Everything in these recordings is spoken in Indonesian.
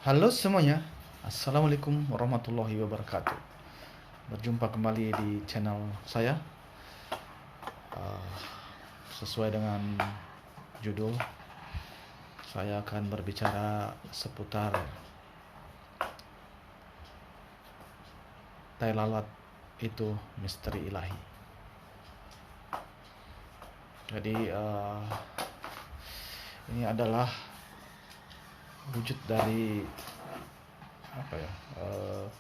Halo semuanya, Assalamualaikum warahmatullahi wabarakatuh. Berjumpa kembali di channel saya. Uh, Sesuai dengan judul, saya akan berbicara seputar tai lalat itu misteri ilahi. Jadi ini adalah wujud dari apa ya,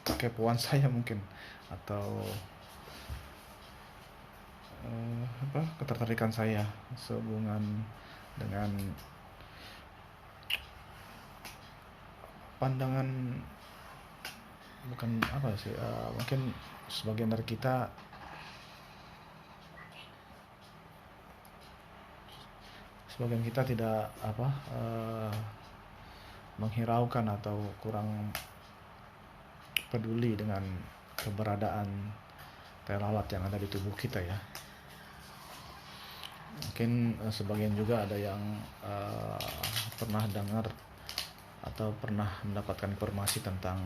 kekepoan saya mungkin, atau ketertarikan saya sehubungan dengan pandangan, bukan apa sih, mungkin sebagian dari kita tidak menghiraukan atau kurang peduli dengan keberadaan tai lalat yang ada di tubuh kita ya. Mungkin sebagian juga ada yang pernah dengar atau pernah mendapatkan informasi tentang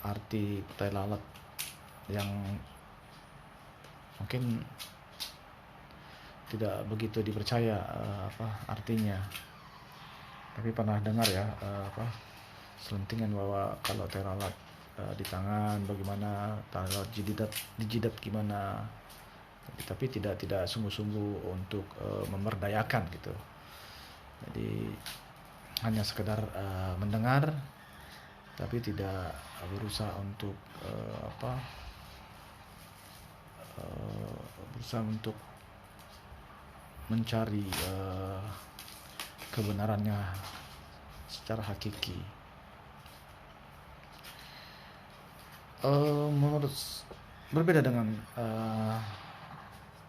arti tai lalat yang mungkin tidak begitu dipercaya artinya, tapi pernah dengar ya selentingan bahwa kalau tai lalat di tangan bagaimana, tai lalat dijidat gimana, tapi tidak sungguh-sungguh untuk memberdayakan gitu. Jadi hanya sekedar mendengar, tapi tidak berusaha untuk berusaha untuk mencari kebenarannya secara hakiki. Menurut berbeda dengan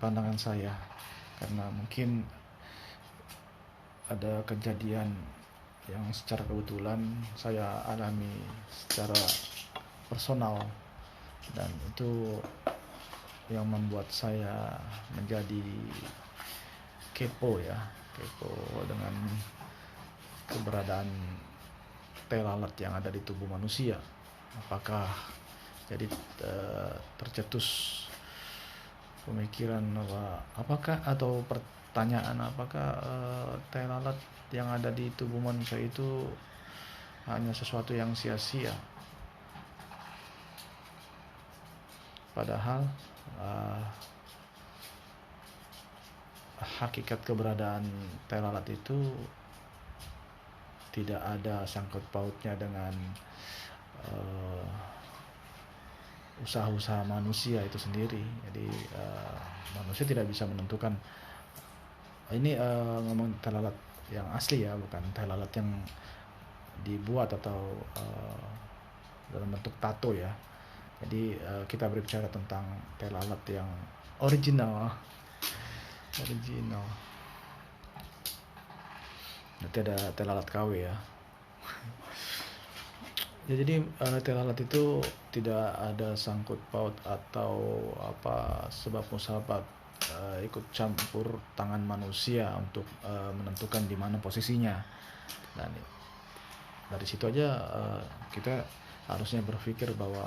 pandangan saya, karena mungkin ada kejadian yang secara kebetulan saya alami secara personal, dan itu yang membuat saya menjadi kepo dengan keberadaan tai lalat yang ada di tubuh manusia. Apakah jadi tercetus pemikiran bahwa pertanyaan apakah tai lalat yang ada di tubuh manusia itu hanya sesuatu yang sia-sia, padahal hakikat keberadaan tai lalat itu tidak ada sangkut pautnya dengan usaha-usaha manusia itu sendiri. Jadi manusia tidak bisa menentukan ini, ngomong tai lalat yang asli ya, bukan tai lalat yang dibuat atau dalam bentuk tato ya. Jadi kita berbicara tentang tai lalat yang original. Nanti ada tai lalat KW ya. Ya, jadi tai lalat itu tidak ada sangkut paut atau sebab musabab ikut campur tangan manusia untuk menentukan di mana posisinya. Dan dari situ aja kita harusnya berpikir bahwa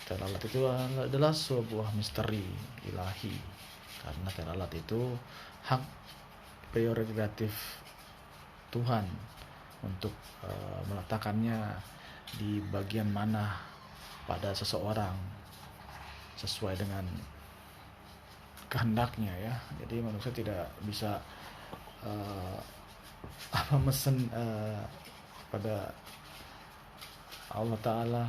tai lalat itu adalah sebuah misteri ilahi, karena tai lalat itu hak prerogatif Tuhan untuk meletakkannya di bagian mana pada seseorang sesuai dengan kehendaknya ya. Jadi manusia tidak bisa mesen pada Allah Ta'ala,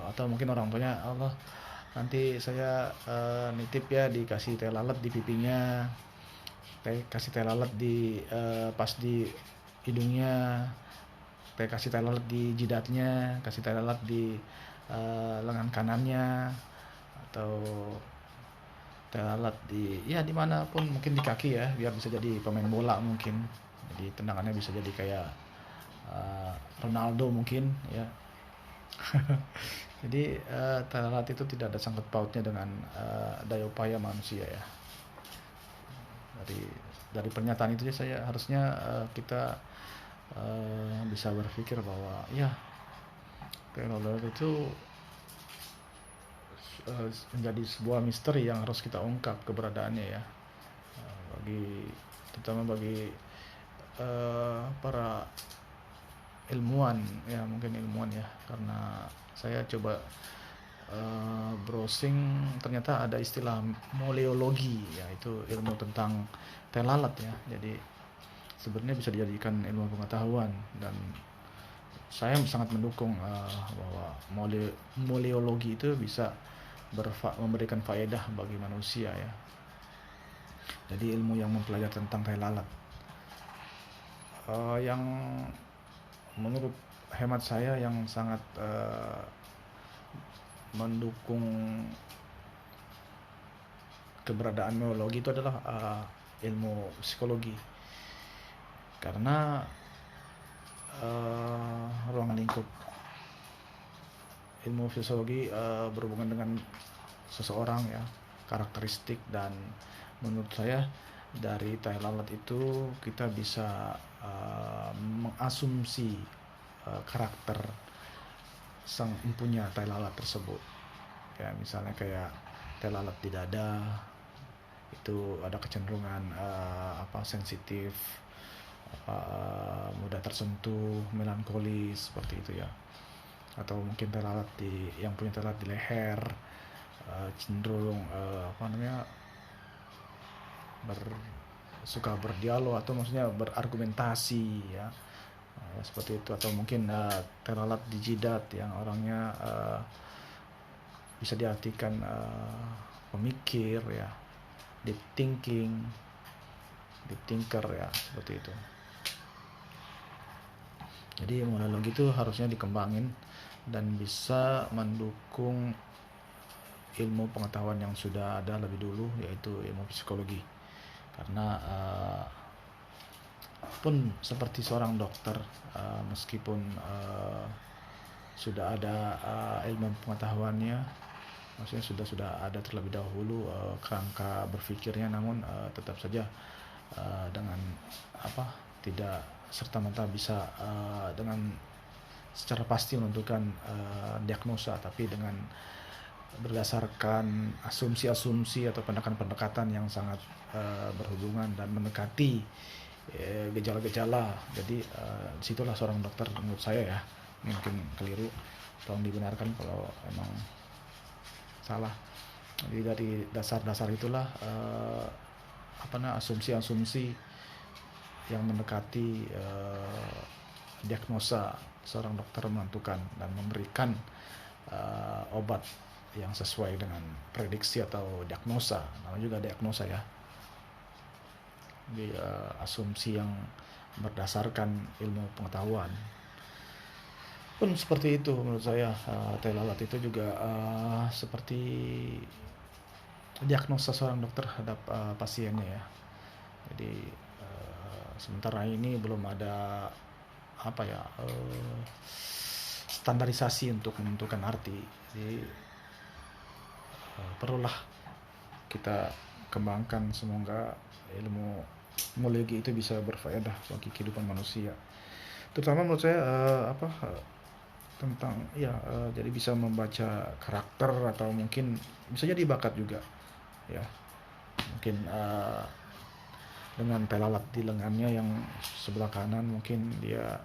atau mungkin orang tuanya, Allah nanti saya nitip ya dikasih tai lalat di pipinya, kasih tai lalat di pas di hidungnya, kasih tai lalat di jidatnya, kasih tai lalat di lengan kanannya, atau tai lalat di dimanapun, mungkin di kaki ya, biar bisa jadi pemain bola mungkin, jadi tendangannya bisa jadi kayak Ronaldo mungkin ya. Jadi tai lalat itu tidak ada sangkut pautnya dengan daya upaya manusia ya. dari pernyataan itu saya harusnya kita bisa berpikir bahwa ya teknologi itu menjadi sebuah misteri yang harus kita ungkap keberadaannya ya, terutama bagi para ilmuwan ya, mungkin ilmuwan ya, karena saya coba browsing, ternyata ada istilah moleologi, yaitu ilmu tentang teh lalat ya. Jadi sebenarnya bisa dijadikan ilmu pengetahuan, dan saya sangat mendukung bahwa moleologi itu bisa memberikan faedah bagi manusia ya. Jadi ilmu yang mempelajari tentang teh lalat, yang menurut hemat saya yang sangat mendukung keberadaan moleologi itu adalah ilmu psikologi, karena ruang lingkup ilmu psikologi berhubungan dengan seseorang ya, karakteristik, dan menurut saya dari teh lalat itu kita bisa mengasumsi karakter sang empunya teh lalat tersebut ya. Misalnya kayak teh lalat di dada itu ada kecenderungan sensitif, mudah tersentuh, melankolis, seperti itu ya. Atau mungkin teh lalat yang punya teh lalat di leher cenderung suka berdialog, atau maksudnya berargumentasi ya, seperti itu. Atau mungkin teh lalat di jidat yang orangnya bisa diartikan pemikir ya, deep thinker ya, seperti itu. Jadi monologi itu harusnya dikembangin dan bisa mendukung ilmu pengetahuan yang sudah ada lebih dulu, yaitu ilmu psikologi. Karena pun seperti seorang dokter, meskipun sudah ada ilmu pengetahuannya, maksudnya sudah ada terlebih dahulu kerangka berpikirnya, namun tetap saja dengan tidak serta-merta bisa dengan secara pasti menentukan diagnosa, tapi dengan berdasarkan asumsi-asumsi atau pendekatan-pendekatan yang sangat berhubungan dan mendekati gejala-gejala. Jadi disitulah seorang dokter, menurut saya ya, mungkin keliru, tolong dibenarkan kalau emang salah. Jadi dari dasar-dasar itulah asumsi-asumsi yang mendekati diagnosa, seorang dokter menentukan dan memberikan obat yang sesuai dengan prediksi atau diagnosa. Namanya juga diagnosa ya. Jadi asumsi yang berdasarkan ilmu pengetahuan. Pun seperti itu menurut saya, teh lalat itu juga seperti diagnosa seorang dokter terhadap pasiennya ya. Jadi sementara ini belum ada standarisasi untuk menentukan arti. Jadi perlulah kita kembangkan, semoga ilmu moleologi itu bisa berfaedah bagi kehidupan manusia. Terutama menurut saya tentang jadi bisa membaca karakter, atau mungkin bisa jadi bakat juga ya. Mungkin dengan teh lalat di lengannya yang sebelah kanan, mungkin dia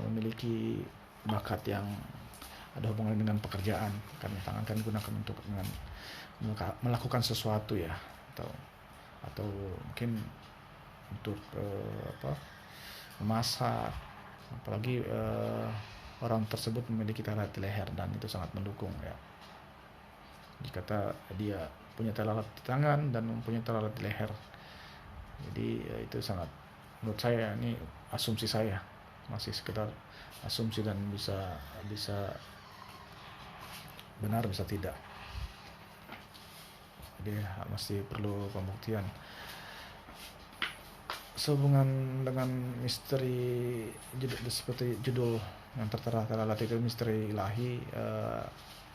memiliki bakat yang ada hubungan dengan pekerjaan, karena tangan kan digunakan untuk melakukan sesuatu ya, atau mungkin untuk memasak, apalagi orang tersebut memiliki teh lalat di leher, dan itu sangat mendukung ya. Jika dia punya teh lalat di tangan dan mempunyai teh lalat di leher, jadi itu sangat, menurut saya, ini asumsi saya, masih sekedar asumsi dan bisa benar bisa tidak, jadi masih perlu pembuktian. Sehubungan dengan misteri seperti judul yang tertera teh lalat itu, misteri ilahi,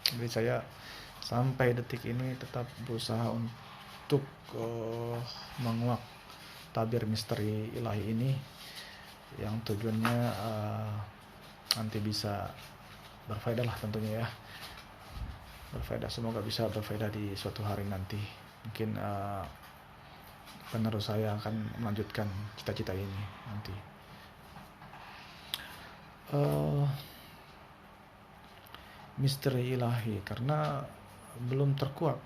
jadi saya sampai detik ini tetap berusaha untuk menguak tabir misteri ilahi ini, yang tujuannya nanti bisa berfaedah lah tentunya ya, berfaedah, semoga bisa berfaedah di suatu hari nanti. Mungkin penerus saya akan melanjutkan cita-cita ini nanti. Misteri ilahi karena belum terkuak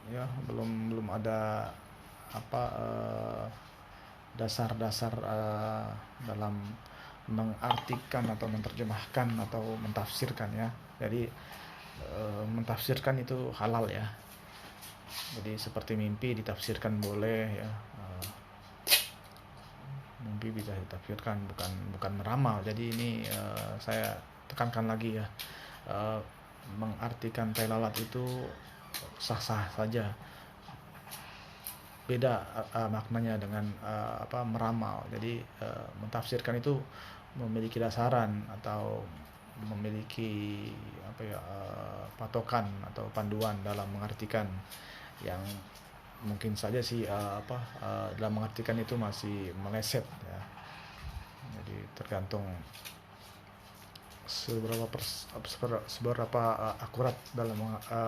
ya, belum ada dasar-dasar dalam mengartikan atau menerjemahkan atau mentafsirkan ya. Jadi mentafsirkan itu halal ya. Jadi seperti mimpi ditafsirkan boleh ya. Mimpi bisa ditafsirkan, bukan meramal. Jadi ini saya tekankan lagi ya, mengartikan tai lalat itu sah-sah saja. Beda maknanya dengan meramal. Jadi mentafsirkan itu memiliki dasaran atau memiliki patokan atau panduan dalam mengartikan, yang mungkin saja sih dalam mengartikan itu masih meleset ya. Jadi tergantung seberapa akurat dalam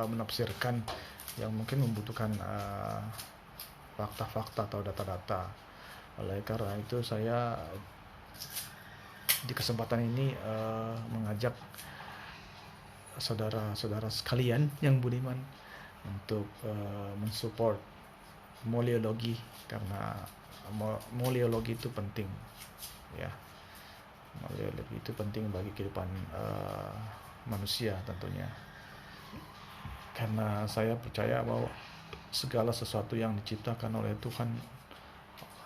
menafsirkan, yang mungkin membutuhkan fakta-fakta atau data-data. Oleh karena itu saya di kesempatan ini mengajak saudara-saudara sekalian yang budiman untuk mensupport muliologi, karena muliologi itu penting ya. Muliologi itu penting bagi kehidupan manusia tentunya, karena saya percaya bahwa segala sesuatu yang diciptakan oleh Tuhan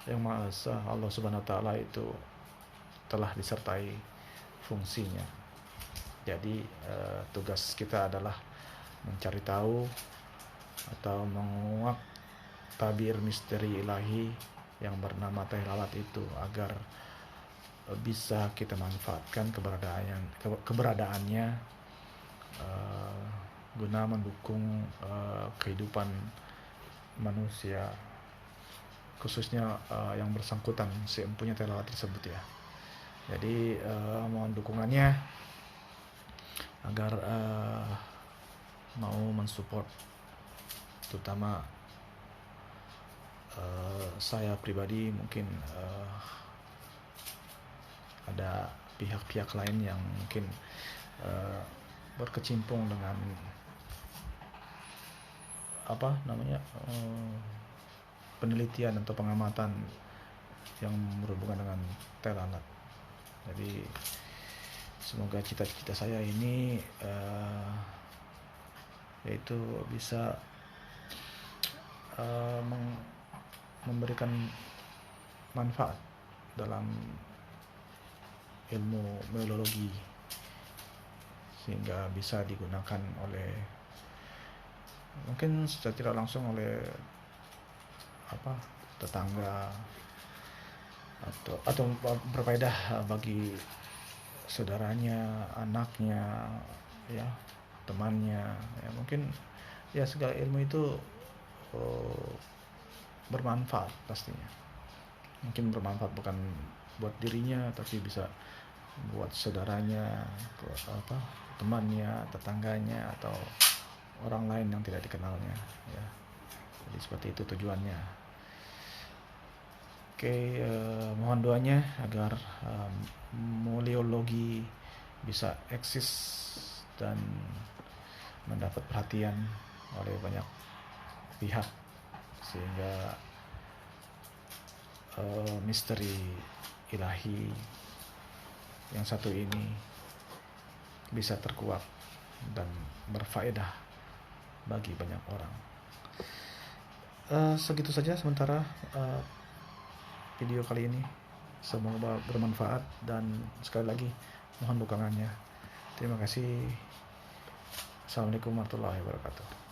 yang Maha Esa, Allah Subhanahu wa Ta'ala, itu telah disertai fungsinya. Jadi tugas kita adalah mencari tahu atau menguak tabir misteri ilahi yang bernama tai lalat itu, agar bisa kita manfaatkan keberadaannya guna mendukung kehidupan manusia, khususnya yang bersangkutan si empunya tai lalat tersebut ya. Jadi mohon dukungannya agar mau mensupport, terutama saya pribadi. Mungkin ada pihak-pihak lain yang mungkin berkecimpung dengan penelitian atau pengamatan yang berhubungan dengan tai lalat. Jadi semoga cita-cita saya ini yaitu bisa memberikan manfaat dalam ilmu meteorologi, sehingga bisa digunakan oleh, mungkin secara tidak langsung oleh tetangga, atau berfaedah bagi saudaranya, anaknya ya, temannya ya. Mungkin ya segala ilmu itu bermanfaat pastinya. Mungkin bermanfaat bukan buat dirinya, tapi bisa buat saudaranya, temannya, tetangganya, atau orang lain yang tidak dikenalnya ya. Jadi seperti itu tujuannya. Oke, mohon doanya agar muliologi bisa eksis dan mendapat perhatian oleh banyak pihak, sehingga misteri ilahi yang satu ini bisa terkuak dan berfaedah bagi banyak orang. Segitu saja sementara video kali ini. Semoga bermanfaat, dan sekali lagi mohon dukungannya. Terima kasih. Assalamualaikum warahmatullahi wabarakatuh.